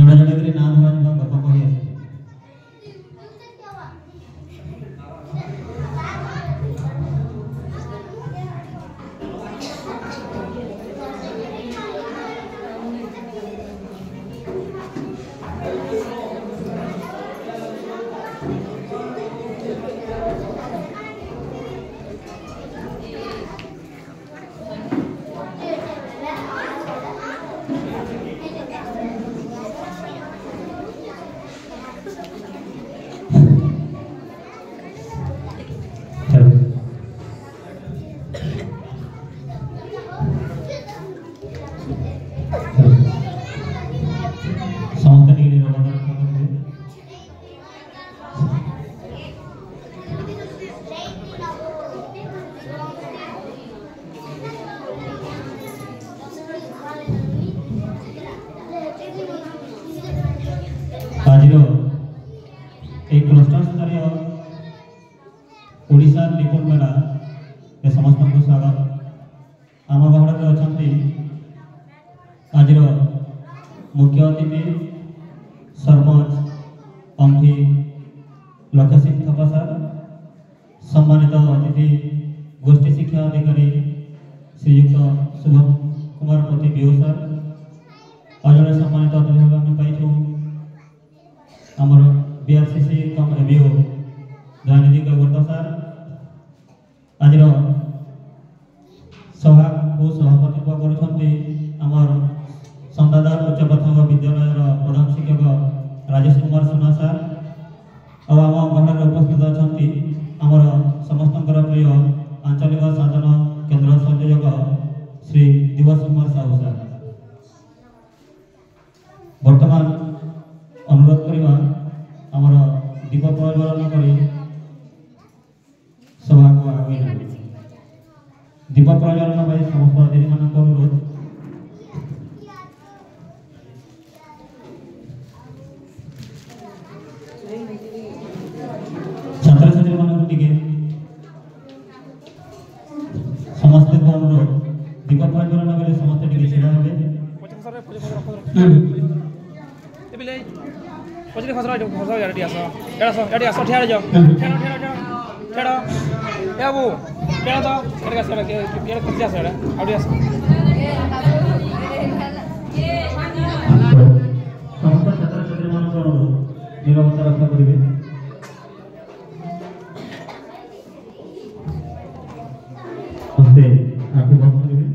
जोड़ा जोड़ा करी नाम धरा जिबा गप कहि आसे एक क्लस्टर स्तरीय ओडिशा त्रिकोण मेला ए समस्त को स्वागत आम गहड़े अच्छा आज मुख्य अतिथि सरपंच अंठी लक्ष्य सिंह थपा सर सम्मानित अतिथि गोष्ठी शिक्षा अधिकारी श्रीयुक्त शुभम कुमार पति बीओ सर और जड़े सम्मानित अतिथि आम पाइछू आमर बीआरसीसी कम एबीओ दयानिधि गौरदा सर आज सभा को सभापतित्व कर संदादार उच्च प्राथमिक विद्यालय प्रधान शिक्षक राजेश कुमार सुना सर और आम गहन उपस्थित अच्छा आमर समस्त प्रिय आंचलिक साधन केन्द्र संयोजक श्री दिवस कुमार साहू सर वर्तमान अनुरोध करवा आमर दीप प्रज्वलन कर सभा को आगे दीप प्रज्वलन भाई समस्त अतिथि मान अनुरोध छात्र छात्री मान समस्त अनुरोध दीप प्रज्वलन बेले समस्त छिड़ा पचली खसरा जो खसरा यार डियासा एड़ा सो ठेड़ जो ठेड़ ए बाबू ठेड़ तो एड़ा सरा के खसिया सरा आ डियासा समस्त छात्र छात्री मान को निरवता रक्षा करिवे हस्ते आके बंद करिवे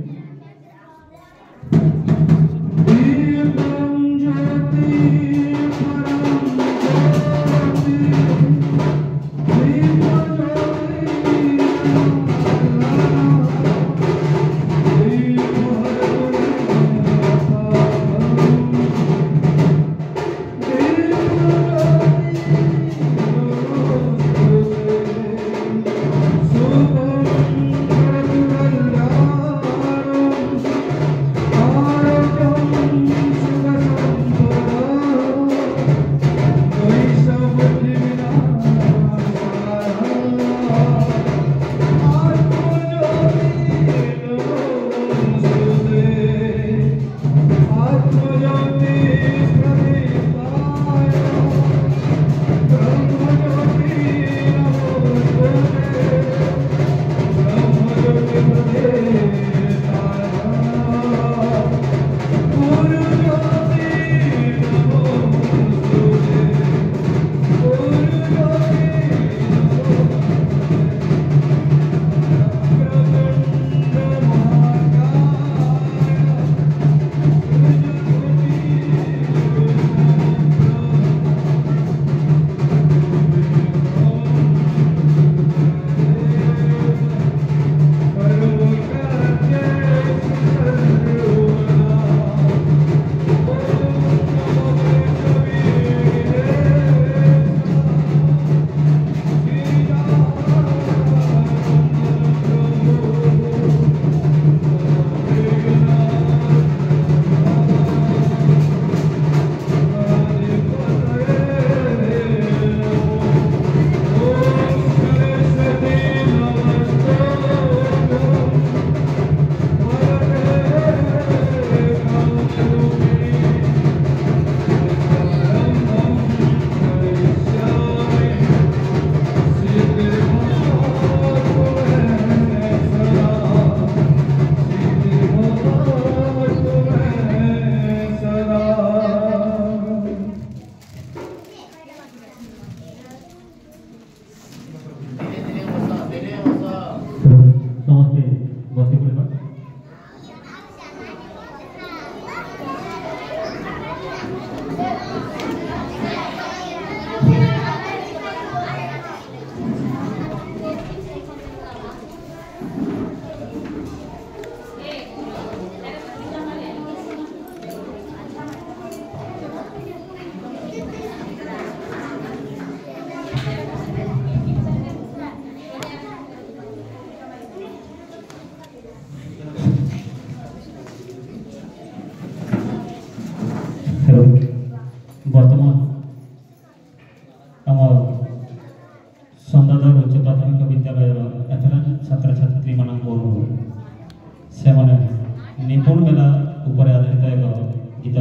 बर्तमान आम संदाधर उच्च प्राथमिक विद्यालय छात्र छात्री मान से निपुण मेला उपर आधारित एक गीत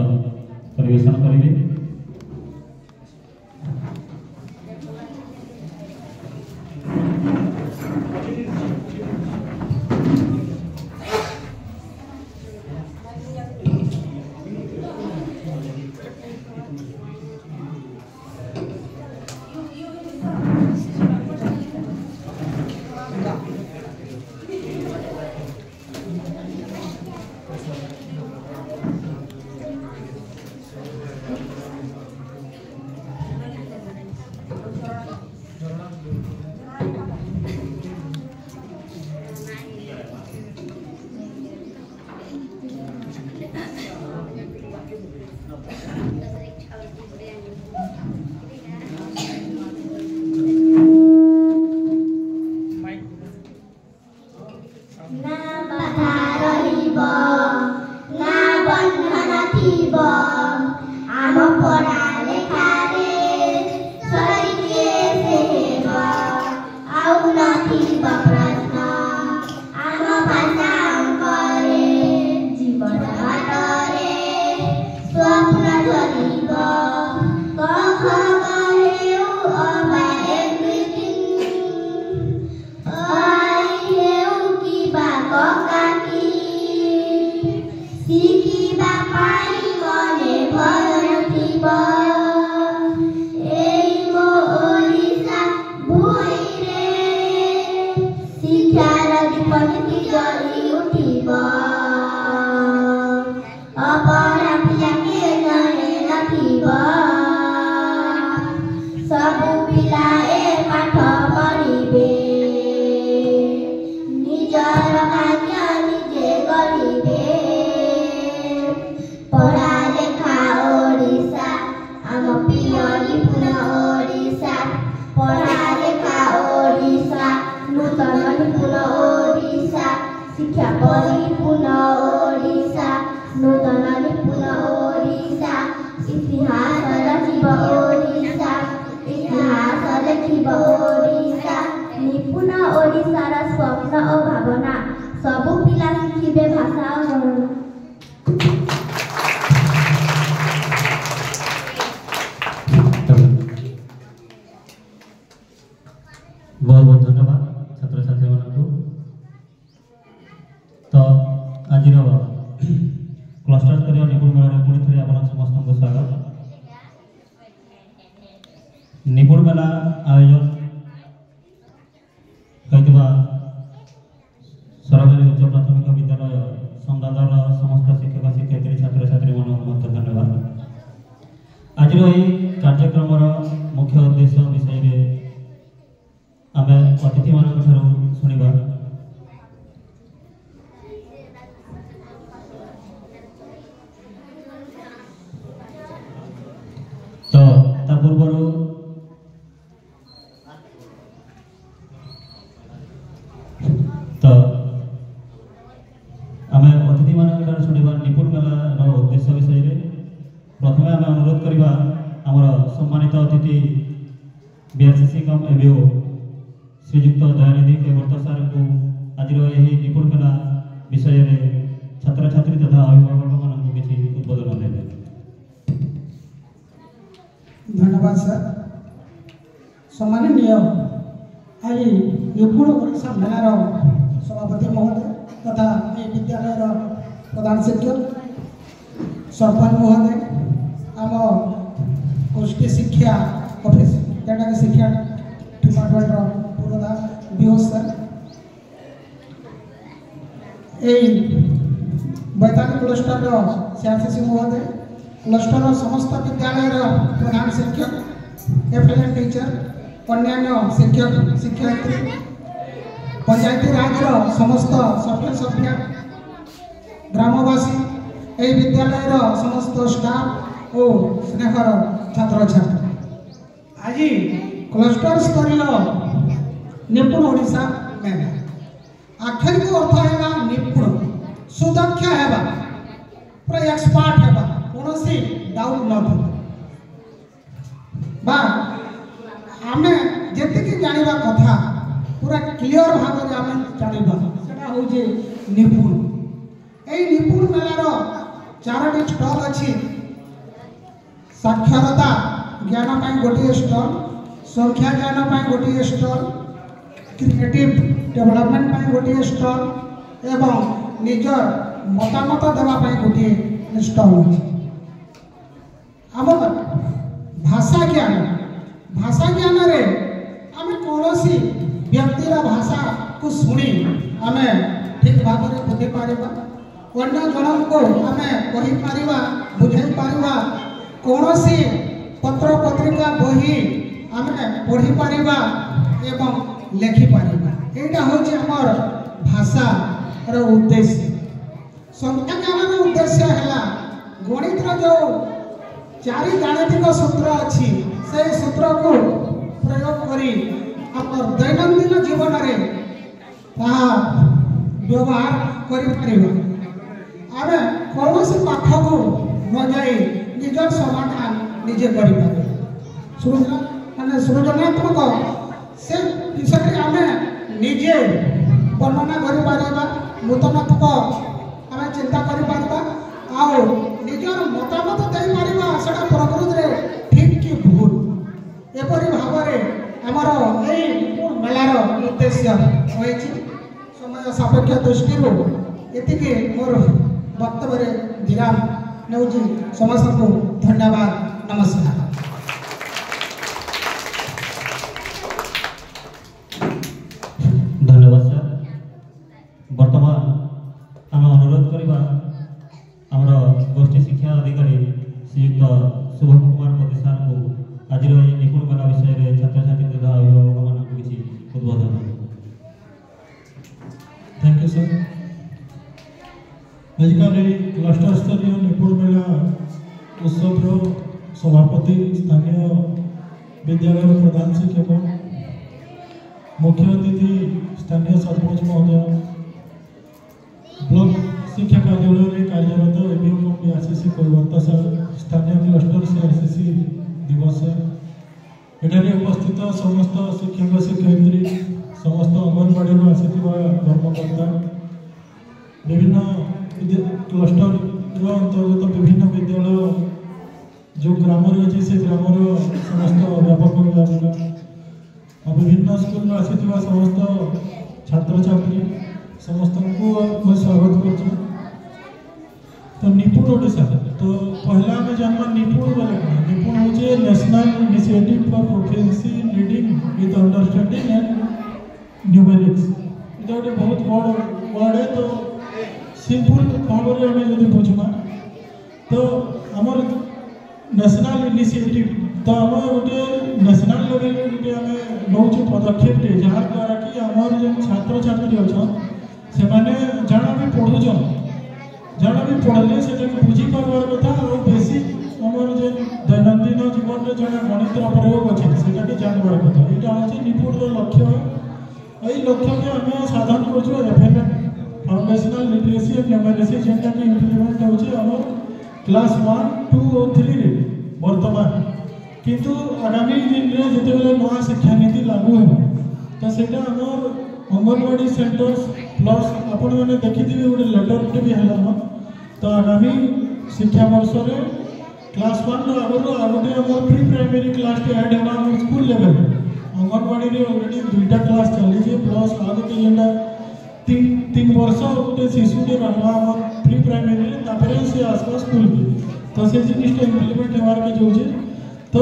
परिवेशन करेंगे। बहुत बहुत धन्यवाद छात्र छात्री मानू। तो आज क्लस्टर स्तरीय निपुण मेला पुणी थे आप समस्त को स्वागत। निपुण मेला आयोजन होता सरकारी उच्च प्राथमिक विद्यालय संदाधर समस्त शिक्षक शिक्षयित्री छात्र छात्री मान धन्यवाद। आज कार्यक्रम मुख्य उद्देश्य विषय में आम अतिथि मान शुणा। तो पूर्व तो आम अतिथि मान शुणा निपुण मेला उद्देश्य विषय में प्रथम आम अनुरोध करवा आमर सम्मानित अतिथि बीआरसीसी कम एबीओ श्रीजुक्त दयानिधि केवर्त सार को आज निपुण मेला विषय में छात्र छात्री तथा अभिभावक मान किसी उद्बोधन देवे। धन्यवाद सर। सम्माननीय आज निपुण परीक्षा मेलार सभापति महोदय तथा ये विद्यालय प्रधान शिक्षक सरपंच महोदय आम गोष्ठी शिक्षा ऑफिस जेटा शिक्षा department BO sir बैताली cluster CRCC महोदय क्लस्टर समस्त विद्यालय प्रधान शिक्षक एफएलएन टीचर अन्य शिक्षक शिक्षयित्री पंचायती राज समस्त सफल सभ्य ग्रामवासी ए विद्यालय समस्त स्टाफ और स्नेहर छात्र छात्री आज क्लस्टर स्तरीय निपुण ओडिशा मेला आखिर अर्थ है निपुण सुदक्ष है पूरा एक्सपर्ट है कौन सी डाउट न बा आमे जेतिकी जानिबा कथा पूरा क्लियर भाव में आमे जानिबा सेटा होजे निपुण। एई निपुण मेलार चारोटी स्टॉल अछि। साक्षरता ज्ञान पाई गोटे स्टॉल, संख्या ज्ञान पाई गोटे स्टॉल, क्रिएटिव डेवलपमेंट पाई गोटे स्टॉल एवं निजर मतामत देवा पाई गोटे स्टॉल अछि। आम भाषा ज्ञान रे आमे कौनसी व्यक्तिर भाषा को शुणी आमे ठीक भाव में बुझी पारिबा, अन्य जन को आमे कहि पारिबा, बुझाई पारिबा, कौनसी पत्र पत्रिका बही आमे पढ़ी पारिबा एवं लेखि पारिबा। एटा होछि हमर भाषा रो उद्देश्य। संख्या ज्ञान रो उद्देश्य हैला गणित रो जो चारि गाणितिक सूत्र अछि से सूत्र को प्रयोग करी हमर दैनंदिन जीवन रे ताहा व्यवहार करि परिबा। आमे कौनसी पाठ को न जाई निजर समाधान निजे करि परिबा। सृजनात्मक से विषय आमे निजे वर्णना करि परिबा, नूतनत्व आमे चिंता करि परिबा आउ निजर मतामत दे परिबा सेटा प्रकृति रे ठीक कि भूल एपरि भाव में आमर एई मेलार उद्देश्य होइछि। समय सापेक्ष दृष्टि एतिके मोर वक्तव्य रे विराम नेउछि। समस्त को धन्यवाद, नमस्कार। धन्यवाद सर। वर्तमान आम अनुरोध करवा आमर गोष्ठी शिक्षा अधिकारी श्रीयुक्त शुभम कुमार पति सार को आज निपुण मेला विषय में छात्र छात्री तथा अभिभावक मान किसी उद्बोधन। Thank you sir. आजिकल क्लस्टर स्तरीय निपुण मेला उत्सव सभापति स्थानीय विद्यालय प्रधान शिक्षक मुख्य अतिथि स्थानीय सरपंच महोदय ब्लॉक शिक्षा कार्यालय कार्यरत एबीओ आरसीसी परिवर्तन सर स्थानीय क्लस्टर से आरसीसी दिवस एठारे उपस्थित समस्त शिक्षक शिक्षयित्री समस्त अंगनवाड़ी आसीथिबा कर्मकर्ता विभिन्न क्लस्टर अंतर्गत विभिन्न विद्यालय जो ग्राम रही से ग्राम समस्त अध्यापक अध्यापिका विभिन्न स्कूल आसीथिबा समस्त छात्र छात्री समस्त को मैं स्वागत कर। तो निपुण ओडिशा तो पहला आम जानवा निपुण बोले कौन। निपुण हूँ national initiative for proficiency in reading with understanding and numerics. ये गोटे बहुत बड़ वर्ड है। तो सिंपल भाव में आम जब बुझमा तो आमर नेशनल इनिशिएटिव तो आम गोटे नेशनल लेवल गोटे आम नौ पदक्षेप जहाँ द्वारा कि आमर जो छात्र छात्री अच्छा से मैंने जाना भी पढ़ुन जाना भी पढ़ले से बुझी पार्बार कथा और बेसी आमर जो दैनंदिन जीवन में जो गणित प्रयोग अच्छे से जानवर कथा यहाँ हूँ निपुण लक्ष्य। यही लक्ष्य के आम साधन कर फाउंडेशनल लिटरेसी एंड न्यूमेरेसी जेनटा कि इम्प्लीमेंट होम क्लास 1, 2 और 3 रे वर्तमान किंतु आगामी दिन में जिते नया शिक्षा नीति लागू हो तो सेटा आमर अंगनवाड़ी सेंटर्स प्लस आपण मैंने देखिए गोटे लेटर भी है। तो आगामी शिक्षा वर्ष में क्लास 1 आगे आगे आम प्री प्राइमरी क्लास ऐड होगा स्कूल लेवल अंगनवाड़ी में ऑलरेडी 2टा क्लास चली प्लस आ गोटे जेनटा 3 वर्ष गोटे शिशुटे रहा प्री प्राइमरी से आसवा स्कूल की तो से जिनटा इम्प्लीमेंट होवार के जाऊे तो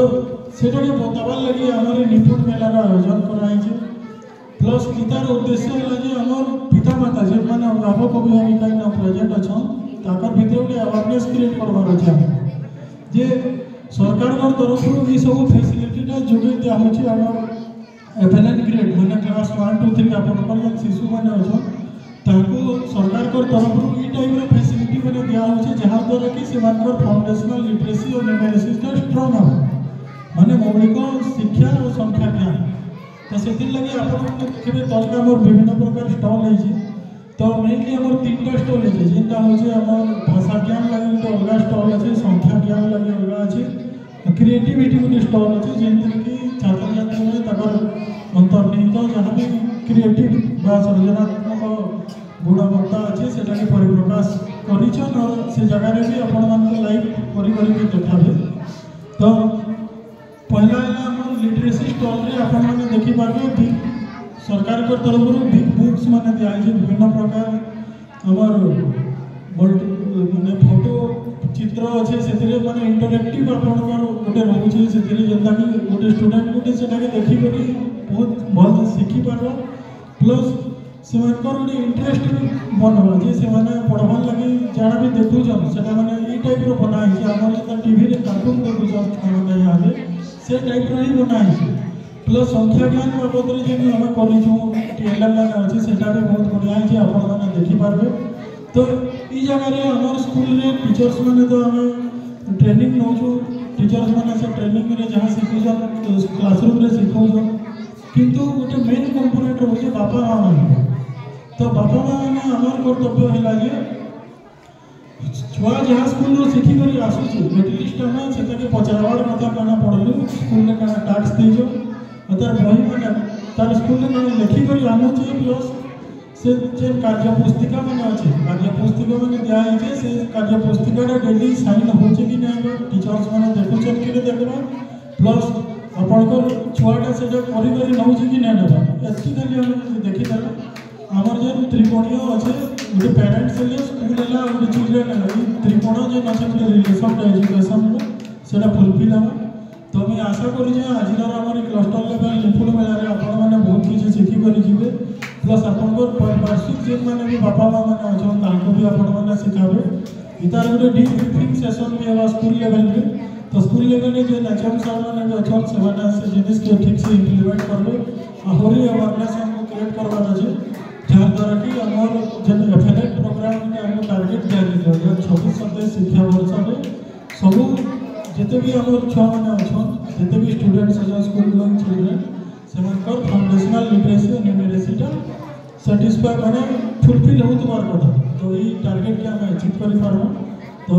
सेटा बताबार लगे आम निपुण मेलार आयोजन कराई। प्लस इतार उद्देश्य है कि आम पिता माता जो मैंने अभिभावक अभिभाविका इन प्रेजेंट अच्छा ताकर भितर गोटे अवेयरनेस क्रिएट करवार अच्छे जे सरकार तरफ ये सब फैसिलिटीटा जोगे दिखाई आम FLN ग्रेड मैंने क्लास 1, 2, 3 आप शिशु मैंने अच्छा सरकार तरफ ये टाइप फैसिलिटी मैंने दिखाई जहाँ द्वारा कि फाउंडेशनल लिटरेसी और न्यूमेरेसी स्ट्रंग हम माने मौलिक शिक्षा और संख्या ज्ञान। तो से लगे आप देखिए तलका मोर विभिन्न प्रकार स्टॉल है। तो मेनली आम 3टा स्टॉल है जेनटा हूँ आम भाषा ज्ञान लगे गोटे अलग स्टॉल अच्छे संख्या ज्ञान लगे अलग अच्छे क्रिएटिविटी गोटे स्टल अच्छे जमीन कि छात्र छात्री मैंने अंतर्निहित जहाँ भी क्रिएटिव बा सृजनात्मक गुणवत्ता अच्छे से परिप्रकाश कर और से जगह भी आपण लाइव कर देखाबे। तो पहला है लिटरेसी स्टल आपण मैंने देखिपारे सरकार के तरफ बिग बुक्स माने दिखाई विभिन्न प्रकार आमर माने फोटो चित्र अच्छे से माने इंटरेक्टिव आपंकर गोटे रोचे से जेनता कि गोटे स्टूडेंट गोटे से देखिक बहुत भल शिखी पार प्लस से गोटे इंटरेस्ट भी बनवा जे से पढ़वार लगे जहाँ भी देखुन से ये टाइप बनाई आम टीवी कार्टून देखुन छुआ यहाँ से टाइप ही बनाई प्लस संख्या ज्ञान बाबद में आम कर अच्छे से बहुत बढ़िया है आपने देखिपारे। तो ये जगह आम स्कूल में टीचर्स मैंने तो आम ट्रेनिंग नौ टीचर्स मैंने से ट्रेनिंग में जहाँ शिखुन क्लासरूम में शिखौन किंतु गोटे मेन कंपोनेंट रोचे बापा माँ मान। तो बापा माँ मैंने आमर कर्तव्य है छुआ जहाँ स्कूल शिखिक आसूँ एटलिस्ट आम से पचार कथा क्या पढ़लु स्कूल में क्या टास्क देज तार बही मैंने तार स्कूल में लिखिक आनुचे प्लस से कार्य पुस्तिका मैंने अच्छे कार्य पुस्तिका मैंने दिखाई से कार्य पुस्तिका डेली साइन हो कि नहीं टीचर्स मैंने देखुन कि देखा प्लस आपंकर छुआटा से नौ कि नहीं ना एति खाली देखीदेला आमर जो त्रिकोणीय अच्छे गोटे पेरेंट्स स्कूल है गोटे चिल्ड्रेन त्रिकोण जो अच्छे गोटे रिलेसन एजुकेशन से फुलफिल हम। तो मुझे आशा करुचे आज आम क्लस्टर लेवल निपुण मेला आपण मैंने बहुत किसी शिखिक जी प्लस आपंकर पार्श्विक जेन मैंने भी बापा माँ मैंने अच्छा भी आपने शिखाबे इतार गोटे डीब्रीफिंग सेसन भी है स्कूल लेवल में। तो स्कूल लेवल में जो एचएम सार मैंने भी अच्छा से जिनिस के ठीक से इम्प्लीमेंट करेंगे आहरी अवेयरनेस हमको क्रिएट करवार अच्छे जहाँद्वारा कि आम जो एफएलएट प्रोग्राम में आम टार्गेट दिया 26-27 शिक्षा वर्ष में सबू जिते भी आम छुआ मैंने अच्छा जिते भी स्टूडेंट्स अच्छे स्कूल गोइंग चिल्ड्रेन से फाउंडेशनल लिटरेसी और न्यूमेरेसीटा साटिस्फाई मैंने फुलफिल होता कथा। तो ये टार्गेट के आम अचिव कर तो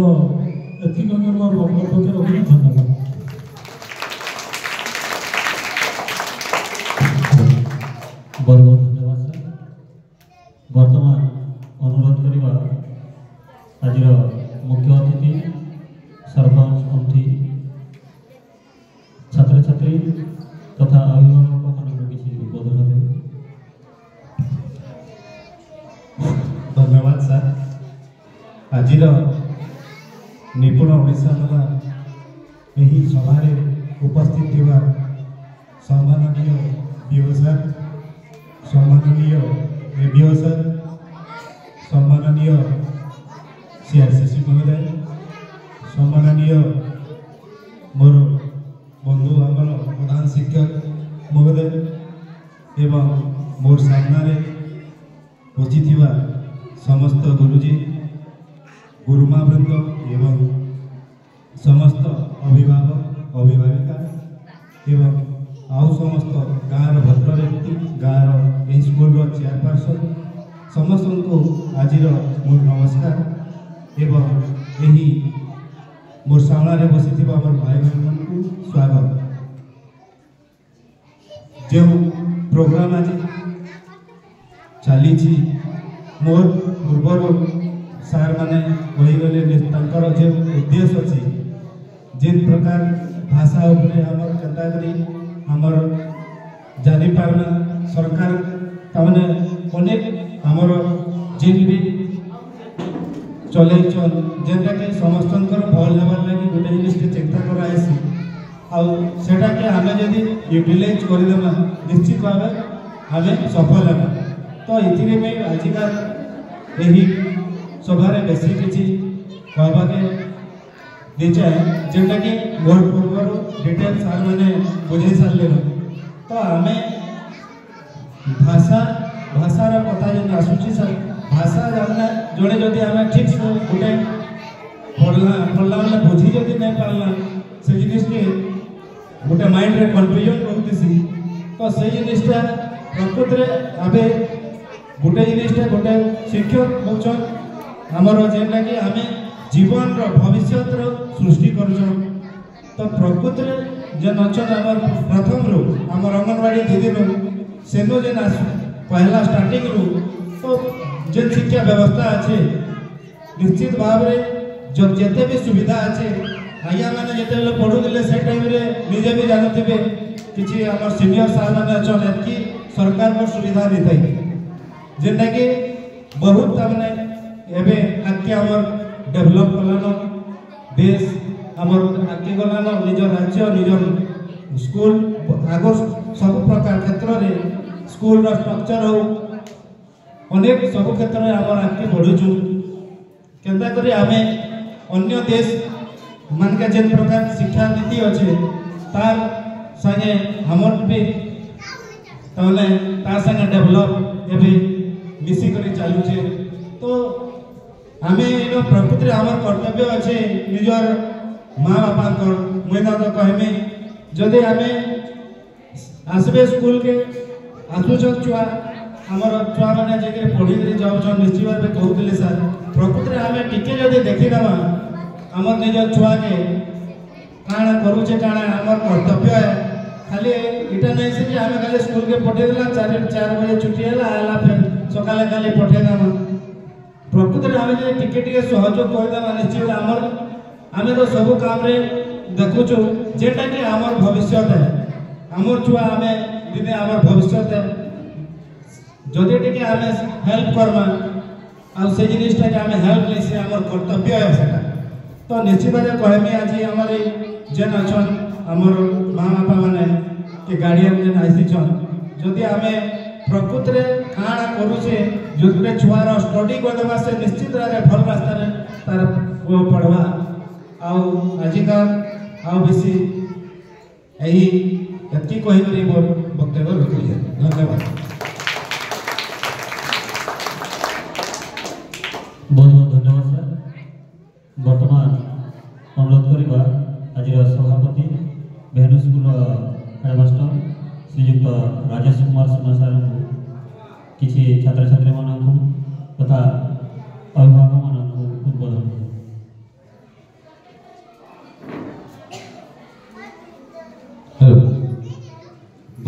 एतिक मोर वक्तव्य रखी धन्यवाद। बहुत बहुत धन्यवाद सर। वर्तमान अनुरोध करवा आज मुख्य अतिथि सरपंच कमिटी छात्र छात्री तथा अभिभावक मान किसी उद्बोधन देवे। धन्यवाद सर। आज निपुण ओडिशा मेला यही सभारे उपस्थित थिबा सम्माननीय बीओ सर, सम्माननीय एडीओ सर, सम्माननीय सीआरसीसी महोदय, सम्माननीय मोर बंधु आमर प्रधान शिक्षक महोदय एवं मोर सामने बचिथिबा समस्त गुरुजी गुरुमा वृंद एवं समस्त अभिभावक अभिभाविका एवं आउ समस्त गाँव भद्र व्यक्ति गाँव यही स्कूल चेयरपर्सन समस्त को आज मोर नमस्कार एवं यही मोर सामने बसी मोर भाई बहन को स्वागत। जो प्रोग्राम आज चली मोर पूर्वर सार माने कहीगले जो उद्देश्य अच्छी जिन प्रकार भाषा उपरे आमर केन्ता करी आमर जानी पारना सरकार तामने अनेक आमर जिन भी चले जेनटा के समस्तंकर भल हेबार लगी गोटे जिनिस के चिंता कराएसी आउ सेटा के आमे जदि यूटिलाइज करदेमा निश्चित भाव आमे सफल हेबा। तो इथिरे में आजिकार यही सभारे बेसी किसी कहवाके दीचे जेनटा कि मोर पूर्वर डिटेल सार मैंने बुझे सारे। तो आम भाषार कथा जो आसूची सर भाषा जानना जोड़े जदि आम ठीक से गोटे पढ़ला बेले बुझी जदि नहीं पारला से जिनिस के गोटे माइंड रे कन्फ्यूजन रोकती। तो से जिनिसटा प्रकृत में आबे गोटे जिनिसटा गोटे शिक्षक होचन आमर जेनटा कि आम जीवन भविष्य सृष्टि कर तो प्रकृति जेन अच्छन आम प्रथम रू आम अंगनवाड़ी दीदी सेनु जेन पहला स्टार्टिंग रू तो जेन शिक्षा व्यवस्था अच्छे निश्चित भाव में जिते भी सुविधा अच्छे आज्ञा मैंने जिते पढ़ुले से टाइम निजे भी जानते किसी आम सीनियर सार मैंने अच्छन एमकी सरकार को सुविधा दी थी जेनटा कि बहुत तमाने एबे आगे आमर डेभलप कलानो देश आमर आगे गलानो निज राज्य निज स्कूल आग सब प्रकार क्षेत्र में स्कूल स्ट्रक्चर हो अनेक सब क्षेत्र में आमर आगे बढ़ुचु केनता करी आमे अन्य देश मान के जेन प्रकार शिक्षा नीति अच्छे तार संगे हमर भी तने तार संगे डेभलप एबे मिसी करी चालुचे तो आमे इनो प्रकृति हमर कर्तव्य अच्छे निजर माँ बापा को मुना तो कहमी जदि आमे आसबे स्कूल के आसुचन छुआ हमर छुआ माने जे पढ़ी करी जाउछन निश्चित भाबे कहउतले सर प्रकृति आमे टिके जदि देखि दमा हमर निजर छुआ के काना करूचे काना हमर कर्तव्य है खाली इटा नहीं से कि आमे खाली स्कूल के पठे देला 4 बजे छुट्टी हैला आला फिर सकाले खाली पठे दमा प्रकृति आमे जे टिके टिके सहयोग कर दमा निश्चित हमर आमे तो सब काम रे देखुछु जेटा कि हमर भविष्य है हमर छुआ आमे दिने हमर भविष्य है जदि टिके आमे हेल्प करमा आ से जिनिसटा के आमे हेल्प ले से हमर कर्तव्य है सेटा तो निश्चित भावे कहमी आज हमारे जेन अच्छन हमर माँ बापा माने के गार्डियन जेन आसीछन जदि आमे प्रकृति रे काना करूचे जोरे छुआर स्टडी कर देबा से निश्चित भावे भल रास्ता रे तार वो पढ़वा आउ आजिका आउ बेसी एही एतकी कहि करी मोर वक्तव्य रखुछ धन्यवाद बहुत बहुत धन्यवाद सर वर्तमान अनुरोध करवा आज सभापति भेनु स्कूल हेडमास्टर श्रीजुक्त राजेश कुमार सोना सर किसी छात्र छात्री मान तथा अभिभावक मान उद्बोधन हेलो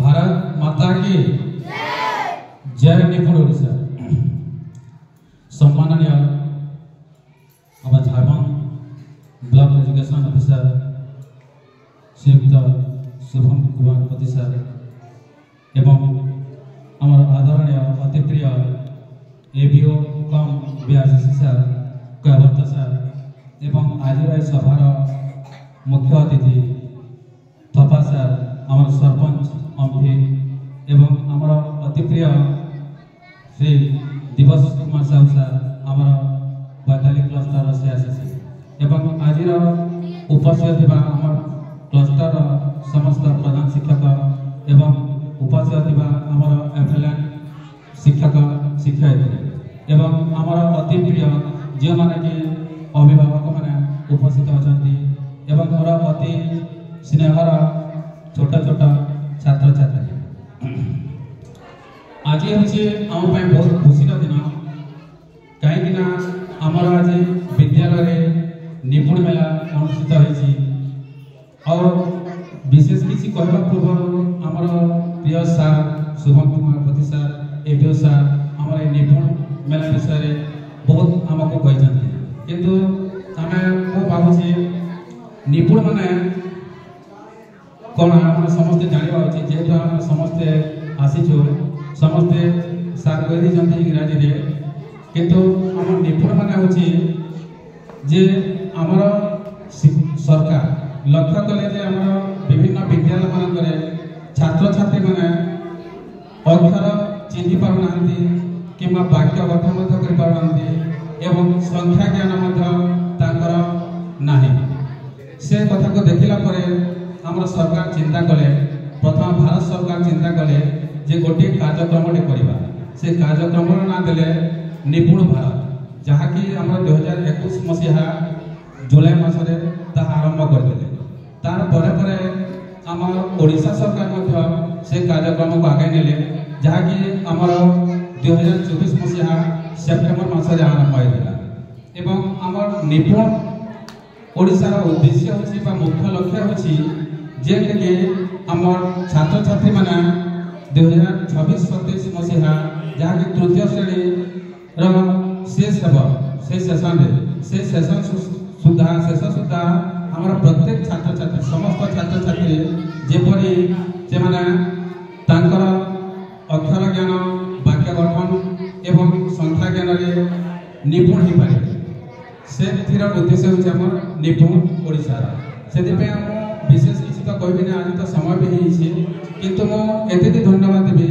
भारत माता की जय निपुण ओडिशा सम्माननीय आम झारखंड ब्लॉक एजुकेशन ऑफिसर श्रीयुक्त शुभम कुमार पति सर एवं आमर आदरणीय अति प्रिय ABO cum BRCC sir Kaibarta sir एवं आज सभार मुख्य अतिथि थपा सर आमर सरपंच अम्फी एवं आमर अति प्रिय श्री दिवस कुमार साहू सर आमर बैताली क्लस्टर सीआरसीसी एवं आज उपस्थित थिबा आमर क्लस्टर समस्त प्रधान शिक्षक एवं उपस्थित थिबा आमर एफएलएन शिक्षक शिक्षयित्री एवं आमर अति प्रिय जो माने कि अभिभावक माने उपस्थित अछंती एवं मोर अति स्नेहर छोट छोट छात्र छात्री आज हूँ आम बहुत खुशी दिन कहीं आमर आज विद्यालय निपुण मेला अनुष्ठित होती और विशेष किसी कहवा पूर्व आमर प्रिय सार शुभम कुमार पति सार एबीओ सार आमर निपुण मेला विषय बहुत आमको कहते किंतु आम भावुचे निपुण माने कौन आम समस्ते जानवा उचित जेहेतु आम समस्ते आसीचु समस्ते सार कही इंग्राजी रे किंतु आम निपुण माने होची जे आमर सरकार लक्ष्य कले जे आमर विभिन्न विद्यालय मानकरे छात्र छात्री माने अक्षर चिन्हि पारु नाहंती किंबा वाक्य गठन मध्य करि पारु नाहंती एवं संख्या ज्ञान मध्य तांकर नाही से कथा को देखिला परे आमर सरकार चिंता कले प्रथम भारत सरकार चिंता कले जे गोटे कार्यक्रम करवा से कार्यक्रम ना देले निपुण भारत जहाँकि आम 2021 मसीहा जुलाई मासरे ताहा आरंभ करदे तार परे परे आम ओडिशा सरकार से कार्यक्रम को आगे नेले जहाँकि आमर 2024 मसीहा सेप्टेम्बर मासरे आरंभ होता एवं आमर निपुण ओडिशार उद्देश्य होची बा मुख्य लक्ष्य होची जेके हमर छात्र छात्री माने 2026-27 मसीहा जहाँ की तृतीय श्रेणी शेष हेब से सेशन सुधा हमारा प्रत्येक छात्र छात्री समस्त छात्र छात्री जेपरी से माने तांकर अक्षर ज्ञान वाक्य गठन एवं संख्या ज्ञान रे निपुण हो पारे से उद्देश्य होची हमर निपुण ओडिसा से विशेष किसी तो कहबी ना आज तो समय भी होइछे किंतु मो एतेदी धन्यवाद देबी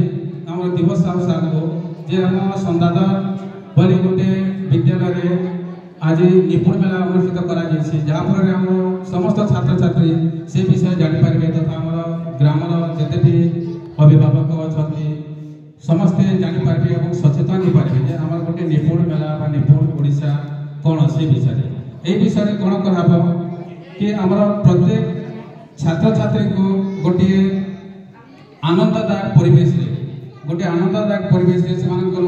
हमर दिवस साहू सार को जे हम संवाद बोली गोटे विद्यालय रे आज निपुण मेला अनुष्ठित करा जाइछे जहाँ फल हम समस्त छात्र छात्री से विषय जानि पारिबे तथा हमर ग्रामर जते भी अभिभावक अछंती समस्ते जानि पारिबे एवं सचेतन हो पारिबे जे हमर गोटे निपुण मेला बा निपुण ओडिसा कोन से विषय ए विषय कोन कराबो कि हमर प्रत्येक छात्र छात्री को गोटे आनंददायक परिवेश रे गोटे आनंददायक परिवेश रे सेमानकर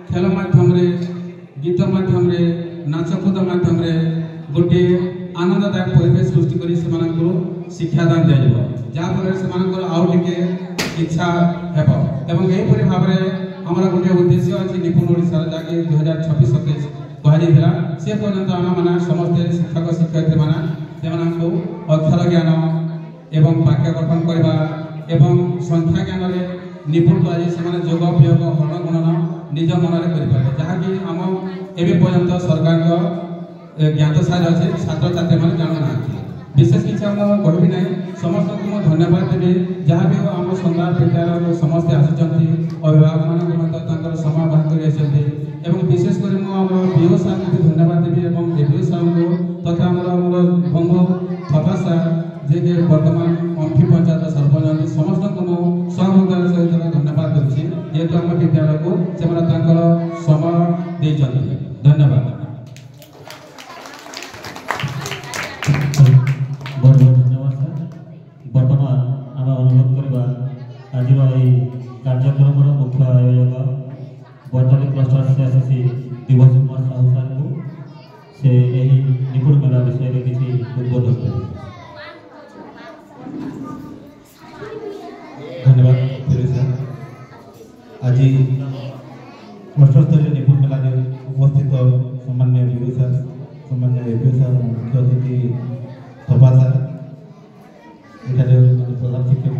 खेल माध्यम रे गीत माध्यम रे नाचकूद माध्यम रे गोटे आनंददायक परिवेश सृष्टि करी सेमानकर शिक्षादान दिया जहाँ फल सेमानकर आउ टिके इच्छा हेब एवं एहिपरि भाव में हमारा गोटे उद्देश्य अच्छी निपुण ओडिशा जहाँकि 2026-27 कहला से पर्यंत आम मैंने समस्ते शिक्षक शिक्षयित्री मैंने अक्षर ज्ञान एवं वाक्य गठन करवा एवं संख्या ज्ञान में निपुण कर जोग वियोग हरण गणन निज मन में करें जहाँकि आम एवं पर्यंत सरकार ज्ञात सार अच्छे छात्र छात्री मैंने जाणु ना विशेष किसी कहबी ना समस्त को धन्यवाद देवी जहाँ भी आम संवाद विद्यालय समस्ते आसुच्च अभिभावक मान समय बाहर कर विशेषकर बीओ सार को धन्यवाद देवी और एबीओ सार को तथा बंधु थपा सार जे वर्तमान अंफी पंचायत सरपंच समस्त को सहमतार सहित धन्यवाद दूसरी जेहेतु आम विद्यालय को समय देते धन्यवाद। बहुत बहुत धन्यवाद सर। बर्तमान आम अनुरोध करवा आज कार्यक्रम मुख्य आयोजक बरदली क्लस्टर सीआरसीसी दिवस कुमार साहू सार को से यही निपुण मेला विषय में किसी उद्बोधन करें। धन्यवाद सर। आज क्लस्टर स्तरीय निपुण मेला उपस्थित सम्मान्य बीओ सर सम्मान्य एबीओ सर मुख्य अतिथि थपा सर एठारे प्रधान शिक्षक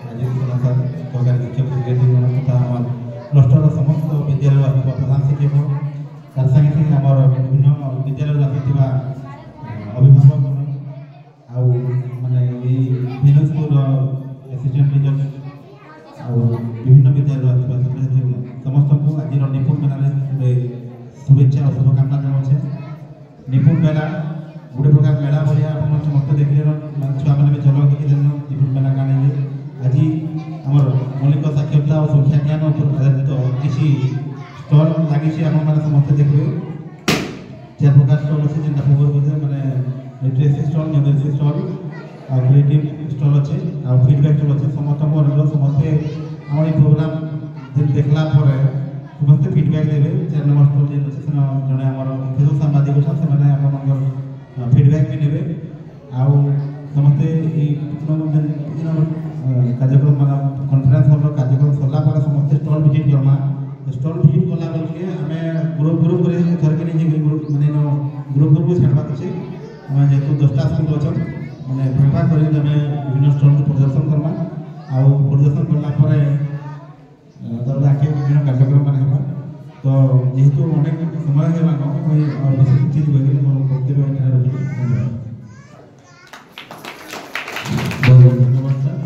राजेश सोना सर सहकारी शिक्षक शिक्षयित्री तथा आम क्लस्टर समस्त विद्यालय आसवा प्रधान शिक्षक तार संगे संगे आम विभिन्न विद्यालय आसुवा अभिभावक आउ माने भिन्न स्कूल असिस्टेंट टीचर आउ विभिन्न विद्यालय आसवा छात्र छात्री समस्त को आज निपुण मेला शुभेच्छा और शुभकामना जनाऊे। निपुण मेला गोटे प्रकार मेला भाया आप समस्त देखिए छुआ मैंने भी चलो कि निपुण मेला काणे आज आमर मौलिक साक्षरता और संख्या ज्ञान आधारित किसी स्टल लगी आम मैंने समस्त देखिए 4 प्रकार स्टल अच्छे जेनटा पूर्व मैंने लिटरेसी स्टल न्यूमेरिसी स्टल और क्रिएटिव स्टल अच्छे और फीडबैक स्टल अच्छे समस्त को अनुरोध समस्ते आम ये प्रोग्राम देखला समस्ते फीडबैक देवे 4 नंबर स्टल जेन अच्छे जड़े आम फेसबुक सांबादिक अच्छा से फीडबैक भी नेबे आउ समस्ते कार्यक्रम मान कॉन्फ्रेंस हॉल कार्यक्रम सरला पर समस्ते stall visit Karma stall visit कला बेलके आम ग्रुप रे थरके नहीं ग्रुप माने ग्रुप को छाड़वा अच्छे आम जेहेतु 10टा स्कूल अच्छा मैंने भाग भाग कर विभिन्न स्टल को प्रदर्शन करमा आउ प्रदर्शन कला आगे विभिन्न कार्यक्रम मान होगा तो जेहेतु अनेक समय है विशेष चीज वक्तव्य धन्यवाद। बहुत बहुत धन्यवाद सर।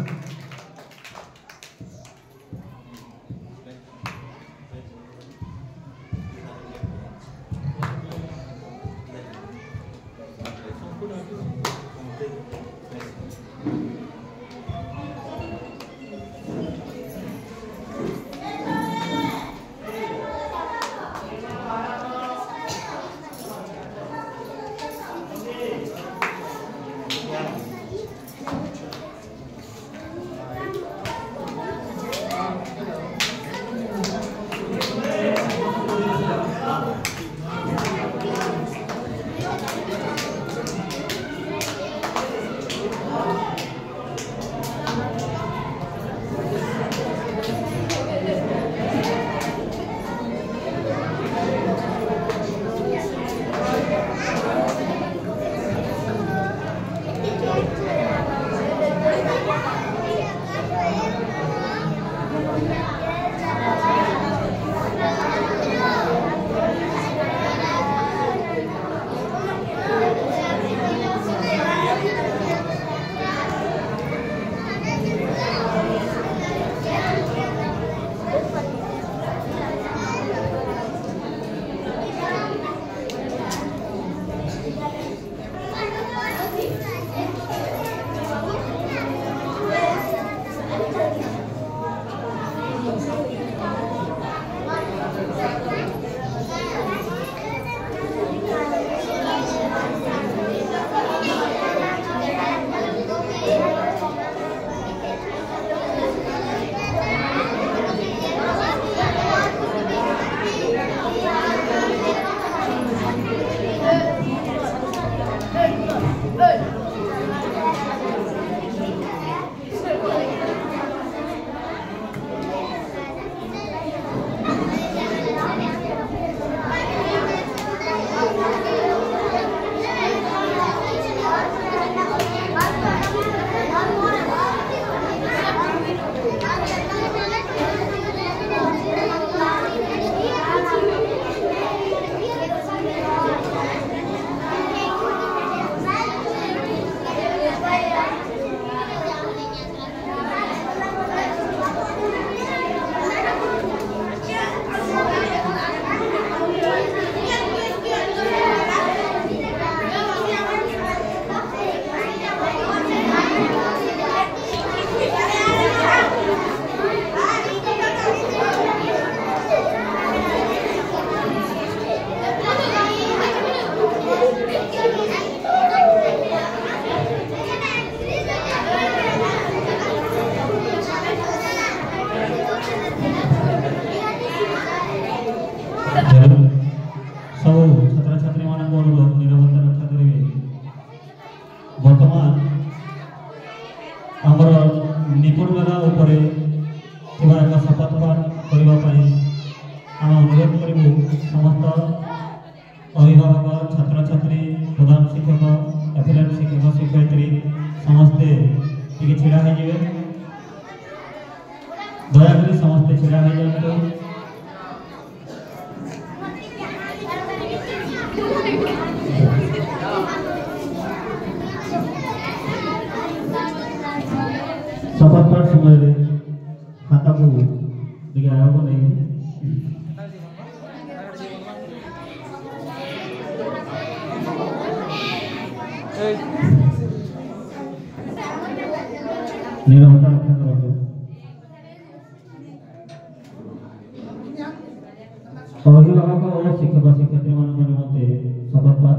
समस्ते टिके छिड़ा हो जाए दयाकरी समस्ते छिड़ा हो जाए शपथ पाठ समय खाता को देखिए आया को नहीं निरवता रक्षा करो अभिभावक और शिक्षक शिक्षयित्री मान निमंते शपथ पाठ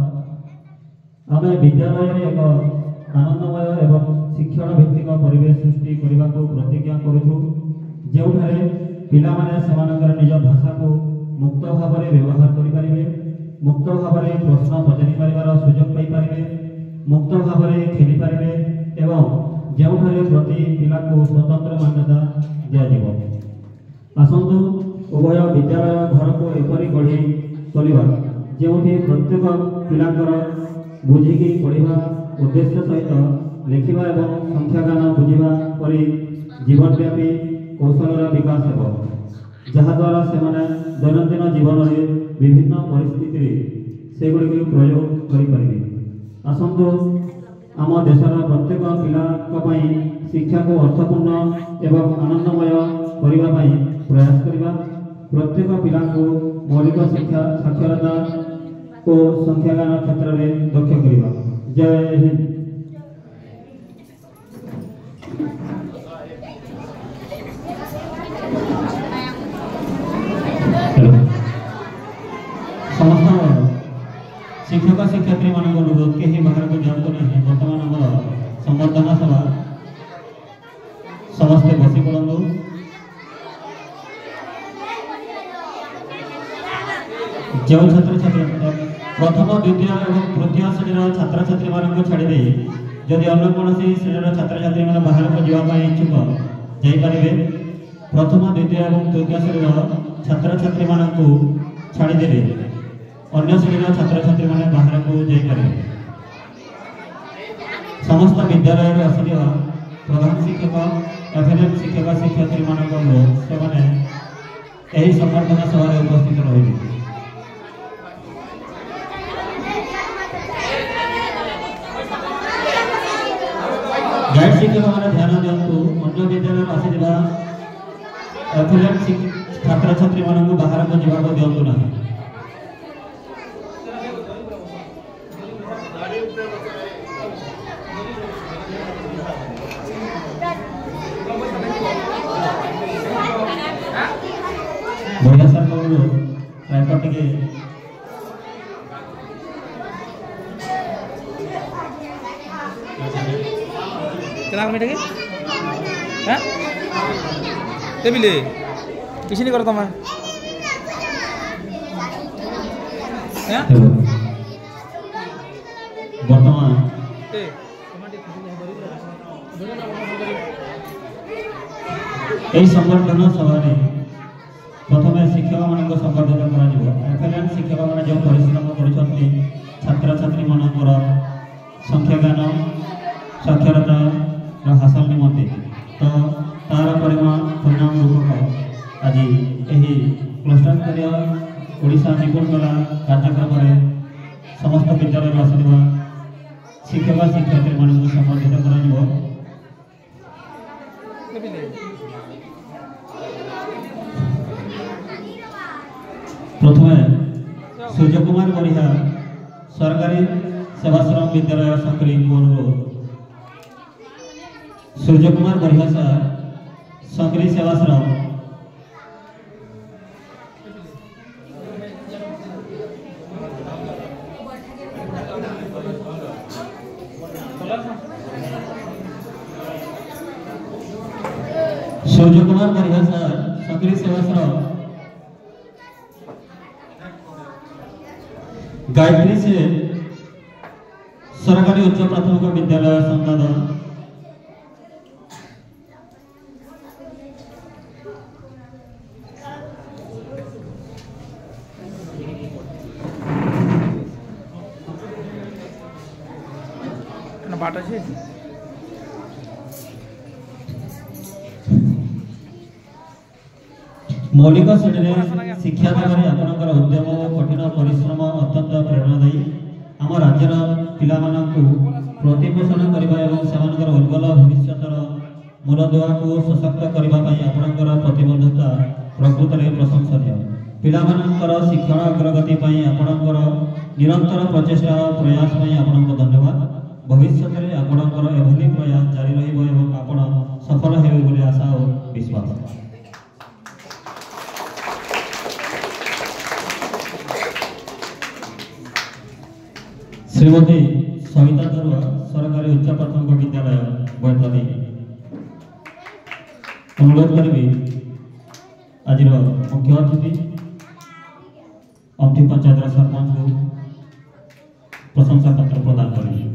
आम विद्यालय एक आनंदमय एवं शिक्षण भित्तिक परिवेश सृष्टि करने को प्रतिज्ञा करूँ जो पिला माने सेमानकर निज भाषा को मुक्त भाव में व्यवहार करें मुक्त भाव में प्रश्न पचारि पारिबार सुजोग पाई पारे मुक्त भाव में खेली पारे एवं जो प्रति पिला को स्वतंत्र मान्यता दिज्व आसतु उभय विद्यालय घर को एपरी गढ़ी चलवा जो प्रत्येक पिलांकर बुझिकी पढ़ा उद्देश्य सहित लिखा और संख्यागान बुझा पर जीवनव्यापी कौशल विकास हो जहाद्वारा से दैनंदिन जीवन में विभिन्न परिस्थिति से गुड़ी प्रयोग करें आसतु आम देशर प्रत्येक पिला शिक्षा को अर्थपूर्ण एवं आनंदमय करने प्रयास करवा प्रत्येक पिला को मौलिक शिक्षा साक्षरता को संख्यागान क्षेत्र में दक्ष करवा जय हिंद। समस्त शिक्षक शिक्षयित्री मान अनुरोध कहीं बाहर को जातु नहीं बर्तमान आम संवर्धना सभा समस्ते बसी पड़ू जो छात्र छात्री प्रथम द्वितीय और तृतीय श्रेणी छात्र छात्री मान छाड़ी जदि अन्य कौन श्रेणी छात्र छात्री मैंने बाहर को जावाई इच्छुक जापरे प्रथम द्वितीय और तृतीय श्रेणी छात्र छात्री मान छाड़ीदे अन्य श्रेणी छात्र छात्री मैंने बाहर को जापरे समस्त विद्यालय आसुवा प्रधान शिक्षक एफएलएम शिक्षक शिक्षयित्री मान से संवर्धना सभा उपस्थित रही गाइड शिक्षक मैंने ध्यान दिंतु अन्य विद्यालय आसुवा एफएलएम छात्र छात्री मान बाहर को जावाक दिंतु ना बढ़िया सर ट्राइपॉड टिके केना मिटे के हैं तेबिले किसी नहीं करता मैं हैं वर्तमान संवर्धना सभा प्रथम शिक्षक मान संबर्धित एफएलएम शिक्षक मैंने जो परिश्रम कर छात्र छात्री मानकर संख्यागान साक्षरता हासिल निमंते तो तार परिणाम रूपक आज क्लस्टर स्तरीय ओडिशा निपुण कला कार्यक्रम में समस्त विद्यालय आसुवा शिक्षक शिक्षयित्री मान संबर्धित कर प्रथम सूर्य कुमार बढ़िया सरकारी सेवाश्रम विद्यालय संक्री अनुरोध सूर्य कुमार बढ़िया सर संक्री सेवाश्रम सूर्य कुमार बढ़िया सर संक्री सेवाश्रम गायत्री से सरकारी उच्च प्राथमिक विद्यालय संपादन बाटा छे मौलिक श्रेणी शिक्षा देवे आपणकर उद्यम और कठिन परिश्रम अत्यंत प्रेरणादायी आम राज्यर पिला प्रतिपोषण करने और उज्ज्वल भविष्य मूलदुआ को सशक्त करने आपणकर प्रतिबद्धता प्रकृत में प्रशंसनीय पिलामानंकर शिक्षण अग्रगति आपणकर निरंतर प्रचेषा प्रयास आपको धन्यवाद भविष्य में आपणकर एभली प्रयास जारी रहा सफल हेबे बोली आशा और विश्वास। श्रीमती सविता दरुआ सरकारी उच्च प्राथमिक विद्यालय बैतडी अनुरोध करी आज मुख्य अतिथि अमठी पंचायत सरपंच को प्रशंसा पत्र प्रदान करेंगे।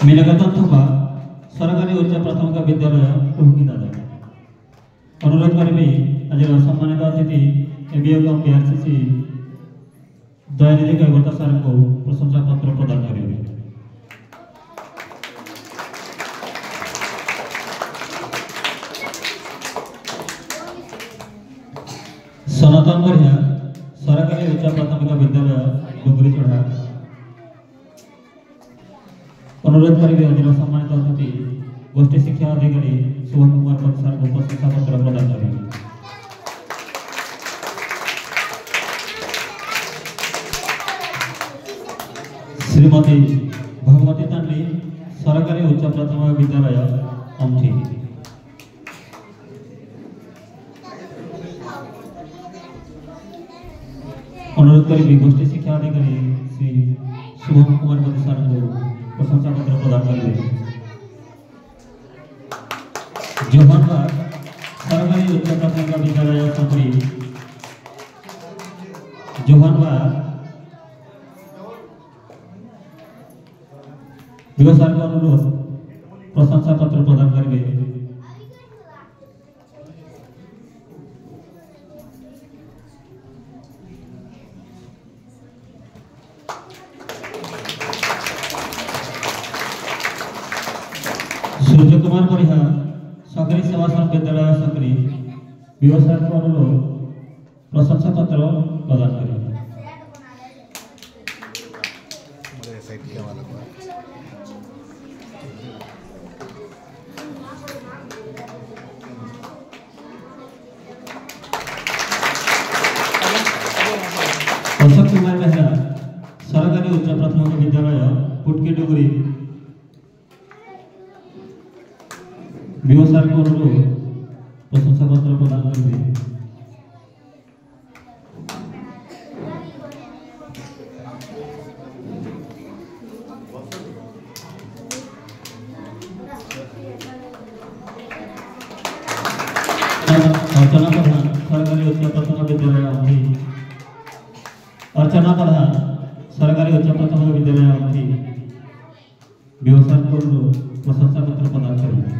मीनागतन थोपा सरकारी उच्च प्राथमिक विद्यालय टुहकी दादा अनुरोध करी आज सम्मानित अतिथि एबीओ कम बीआरसीसी दयानिधि कैवर्ता सार को प्रशंसा पत्र प्रदान करेंगे। सनातन बढ़िया सरकारी उच्च प्राथमिक विद्यालय डुंगरी चढ़ा अनुरोध करी आज सम्मानित अतिथि गोष्ठी शिक्षा अधिकारी शुभ कुमार सार को प्रशंसा पत्र प्रदान करेंगे। श्रीमती भगवती तांडी सरकारी उच्च प्राथमिक विद्यालय अमठी अनुरोध करी गोष्ठी शिक्षा अधिकारी श्री शुभम कुमार सार को प्रशंसा पत्र प्रदान करेंगे। जोहनबाग सरकारी उच्च प्राथमिक विद्यालय संतरी जोहनबाग सार का अनुरोध प्रशंसा पत्र प्रदान करेंगे। सूर्य कुमार बढ़िया सकरी सेवाश्रम विद्यालय सकरी व्यवसाय को अनुरोध प्रशंसा पत्र प्रदान करेंगे। अशोक कुमार बेहरा सरकारी उच्च प्राथमिक विद्यालय पुटकी डुगरी व्यवसाय को अनुरोध प्रशंसा पत्र प्रदान करेंगे। अर्चना प्रधान सरकारी उच्च प्राथमिक विद्यालय अमठी अर्चना प्रधान सरकारी उच्च प्राथमिक विद्यालय अमठी व्यवसाय को प्रशंसा पत्र प्रदान करेंगे।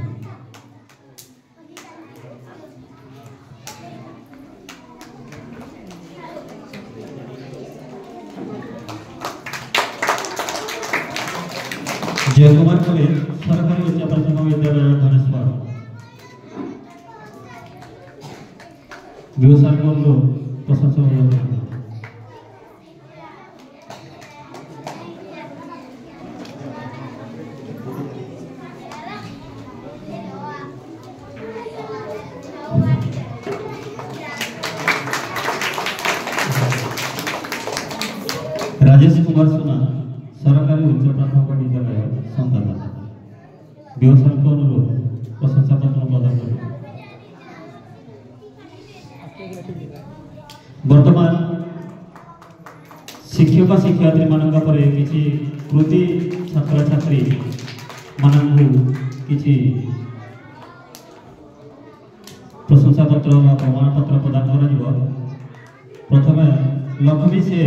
जय कुमार कॉलेज सरकारी उच्च प्राथमिक विद्यालय धनेश्वर व्यवसाय को प्रशंसा प्रदान करेंगे। राजेश कुमार सोना सरकारी उच्च प्राथमिक विद्यालय संतान व्यवसाय को अनुरोध प्रशंसा पत्र प्रदान करें। वर्तमान शिक्षक शिक्षयित्री मान किसी कृति छात्र छात्री मान किसी प्रशंसा पत्र प्रमाण पत्र प्रदान कर प्रथम लक्ष्मी से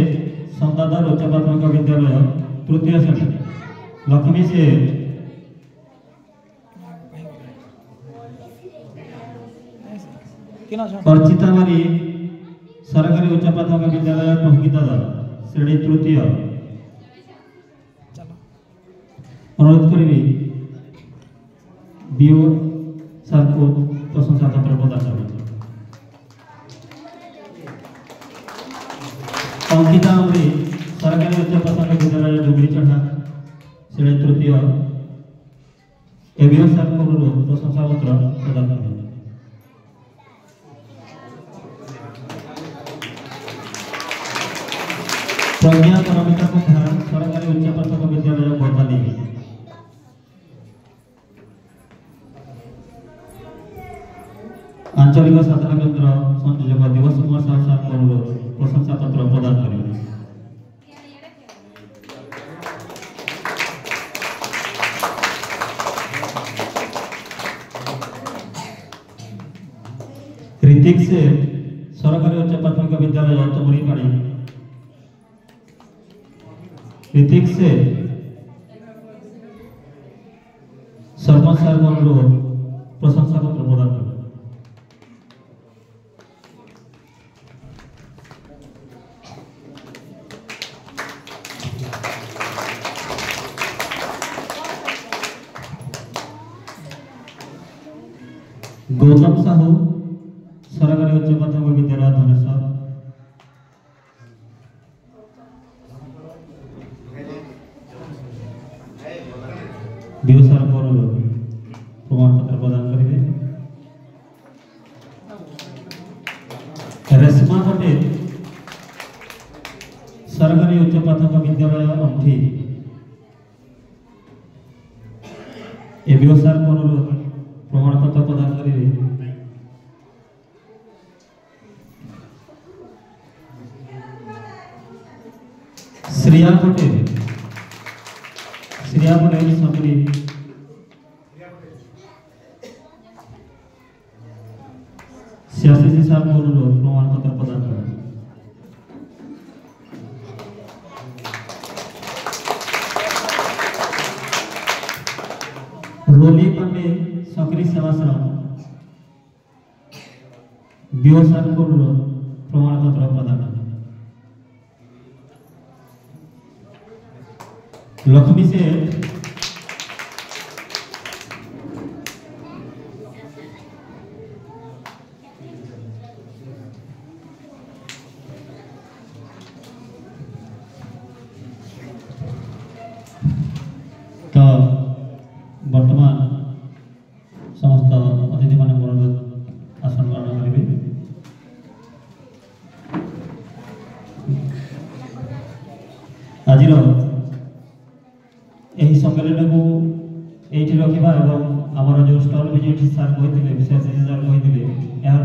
संतादार उच्च प्राथमिक विद्यालय तृतीय श्रेणी लक्ष्मी से अर्चिता मारी सरकारी उच्च प्राथमिक विद्यालय टोहकी दादा श्रेणी तृतीय अनुरोध करी बीओ सर को प्रशंसा पत्र प्रदान करें। अंकिता अमरी सरकारी उच्च प्राथमिक विद्यालय डुगरी चढ़ा श्रेणी तृतीय एबीओ सर को प्रशंसा पत्र प्रदान करें। प्रज्ञा परमिता कुमार सरकारी उच्च प्राथमिक विद्यालय बरदाली आंचलिक साधना केन्द्र संयोजक दिवस कुमार साहू साहब को प्रशंसा पत्र प्रदान करेंगे। ऋतिक से सरकारी उच्च प्राथमिक विद्यालय तुमरीपाड़ी ऋतिक से सरपंच सर को प्रशंसा पत्र प्रदान करें। गौतम साहू सरकारी उच्च प्राथमिक विद्यालय धनेश्वर बीओ सर को प्रमाण पत्र प्रदान करेंगे। रेशमा पटेल सरकारी उच्च प्राथमिक विद्यालय अंठी एबीओ सर को प्रमाण पत्र प्रदान करेंगे। श्रेया पटेल सबरी सियासी साहब को प्रमाण पत्र प्रदान करें। रोली पांडे सकरी सेवाश्रम बीओ सर को प्रमाण पत्र प्रदान करें। लक्ष्मी से तो वर्तमान समस्त अतिथि मान आसन ग्रहण करेंगे। आज यही सम्मेलन को ये रखा और आमर जो स्टल विजिट सार कहते विशेष सार कहते यार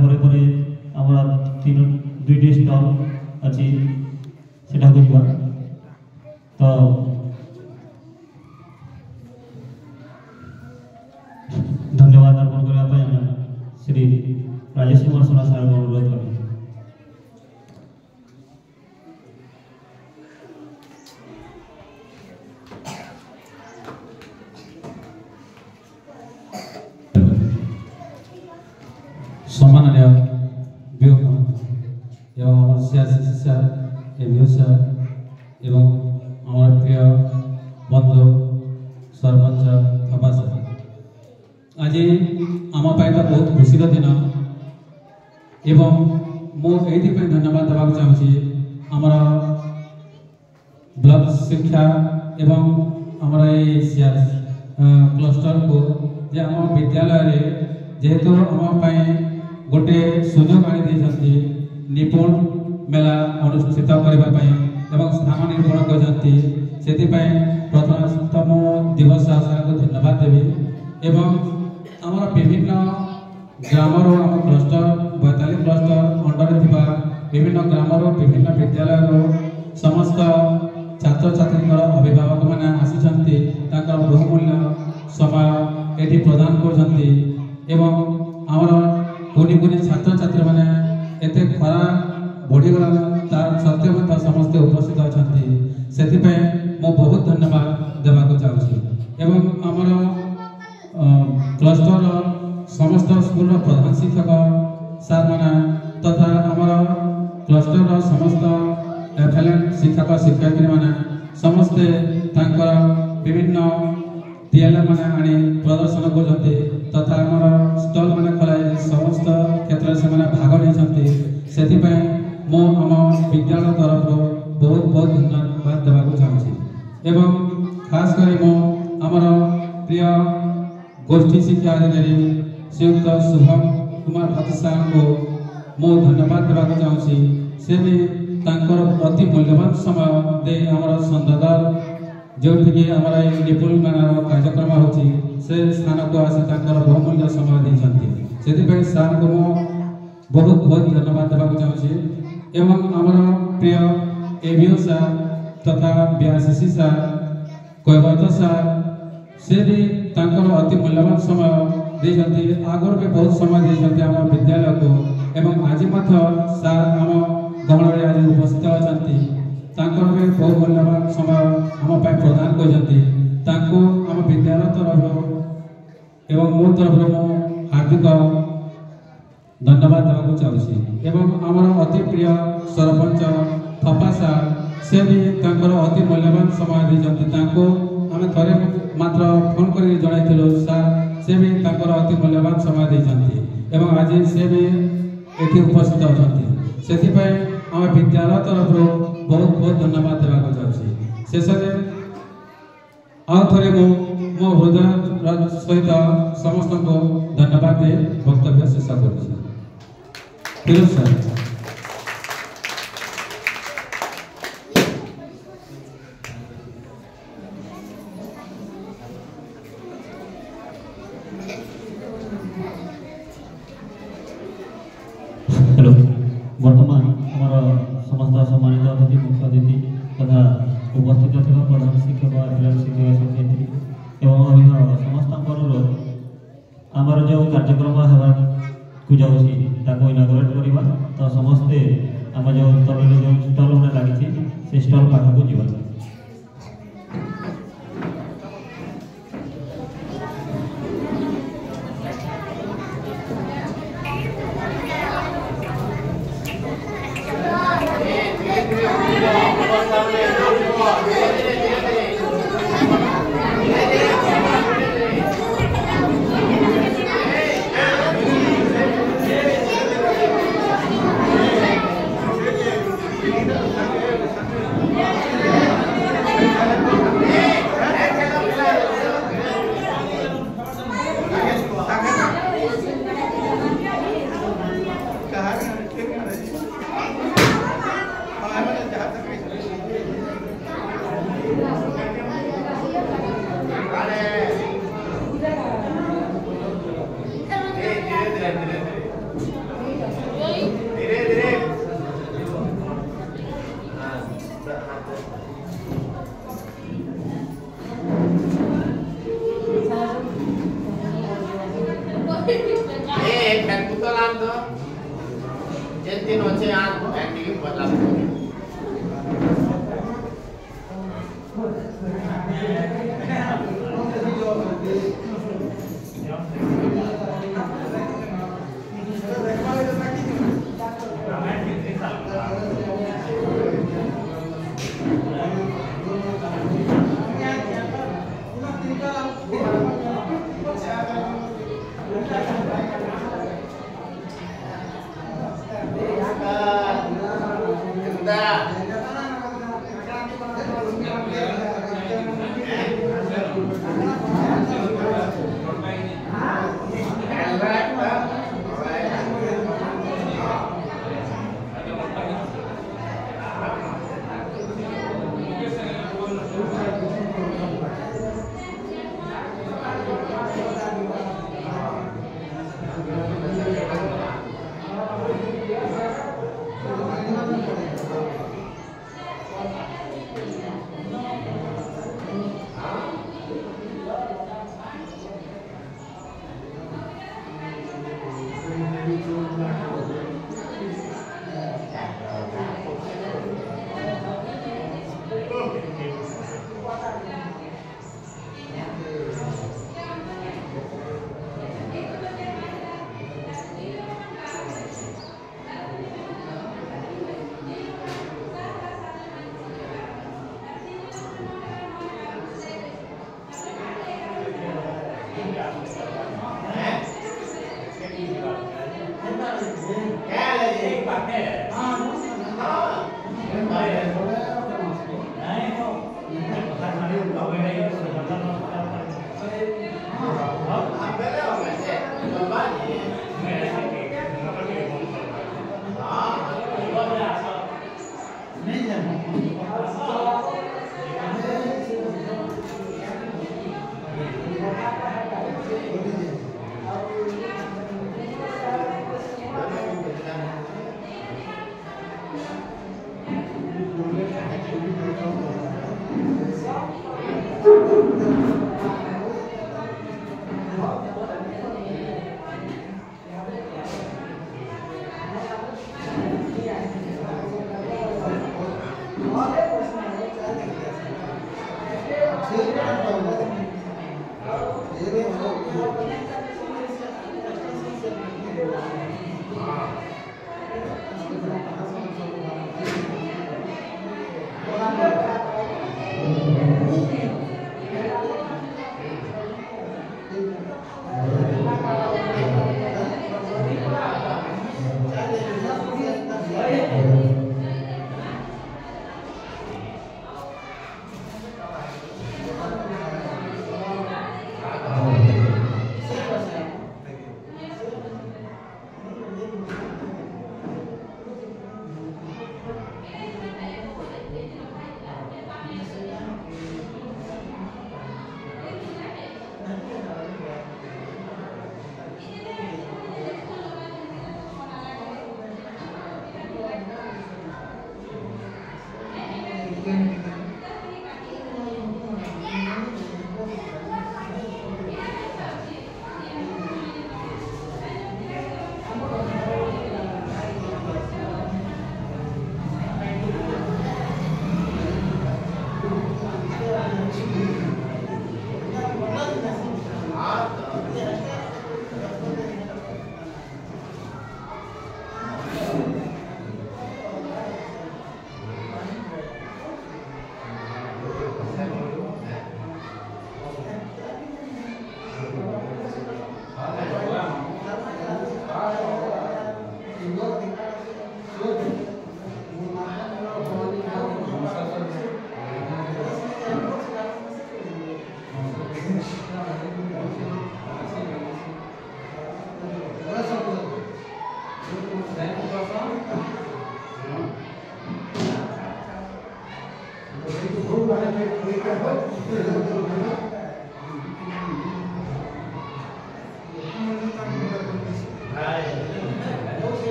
तीन दुईटी स्टल अच्छी से तो धन्यवाद अर्पण करने श्री राजेश कुमार सोना सार को अनुरोध करें। सम्माननीय बीओ एवं आम सियासी सर एबीओ सर एवं आम प्रिय बंधु सरपंच बाबा सर आज आम तो बहुत खुशी दिन एवं मुझे धन्यवाद देवाक चाहूँगी आमर ब्लॉक शिक्षा एवं आमर ये क्लस्टर को जे आम विद्यालय जेहेतु आम गोटे सुजोग आनी निपुण मेला अनुष्ठित करने एवं स्थान निर्माण करते प्रथम दिवस साहू को धन्यवाद देवी एवं आमर विभिन्न ग्रामर आम क्लस्टर 42 क्लस्टर अंडर विभिन्न ग्रामर विभिन्न विद्यालय समस्त छात्र छात्री अभिभावक मैंने आसी बहुमूल्य समय ये प्रदान कर कुनी कुनी छात्र छात्री मैंने एत खरा बढ़ीगला तार सत्य समस्ते उपस्थित अच्छा से बहुत धन्यवाद देवाक चाहूँगी एवं आमर क्लस्टर समस्त स्कूल प्रधान शिक्षक सार मैंने तथा आमर क्लस्टर समस्त एफएलएन शिक्षक शिक्षयित्री मैंने समस्ते विभिन्न टीएलए मैंने आनी प्रदर्शन करते तथा आम स्टल मैंने खोलाई समस्त क्षेत्र से भाग नहीं से मो आम विद्यालय तरफ बहुत बहुत धन्यवाद देवाक चाहूँगी एवं खास कर मो आमर प्रिय गोष्ठी शिक्षा अधिकारी श्रीयुक्त शुभम कुमार भाती सार को मो धन्यवाद देवाक चाहूँगी से भी अति मूल्यवान समय दे आमर संदादार जो आमर निपुण मेलार कार्यक्रम होची से स्थान को आसी बहुमूल्य समय देते से सार को मो बहुत बहुत धन्यवाद देवाक चाहूँगी एवं आमर प्रिय एबीओ सार तथा बीआरसीसी सार कैवर्त सार से भी अति मूल्यवान समय देते आगर भी बहुत समय देते आम विद्यालय को एवं आज सार आम गहन आज उपस्थित अच्छा भी बहुत मूल्यवान समय आम प्रदान करते आम विद्यालय तरफ एवं मो तरफ मो हार्दिक धन्यवाद देवाक चाहूँगी एवं आमर अति प्रिय सरपंच थपा सार से भी अति मूल्यवान समय देते आम थे मात्र फोन कर जन सार से भी अति मूल्यवान समय देते एवं आज से भी ये उपस्थित अच्छा से आम विद्यालय तरफ बहुत बहुत धन्यवाद देवाक चाहूँगी शेष आउ थे मो हृदय सहित समस्त को धन्यवाद दे वक्तव्य शेष कर सर हेलो वर्तमान आमर समस्त सम्मानित अतिथि मुख्य अतिथि तथा उपस्थित थी प्रधान शिक्षक अभिभावक शिक्षक शिक्षयित्री एवं अभिभावक समस्त आमर जो कार्यक्रम होगा जाऊँगी इनागोरेट करवा तो समस्ते आम जो तल जो स्टल मैंने लगी से स्टल पाखक जा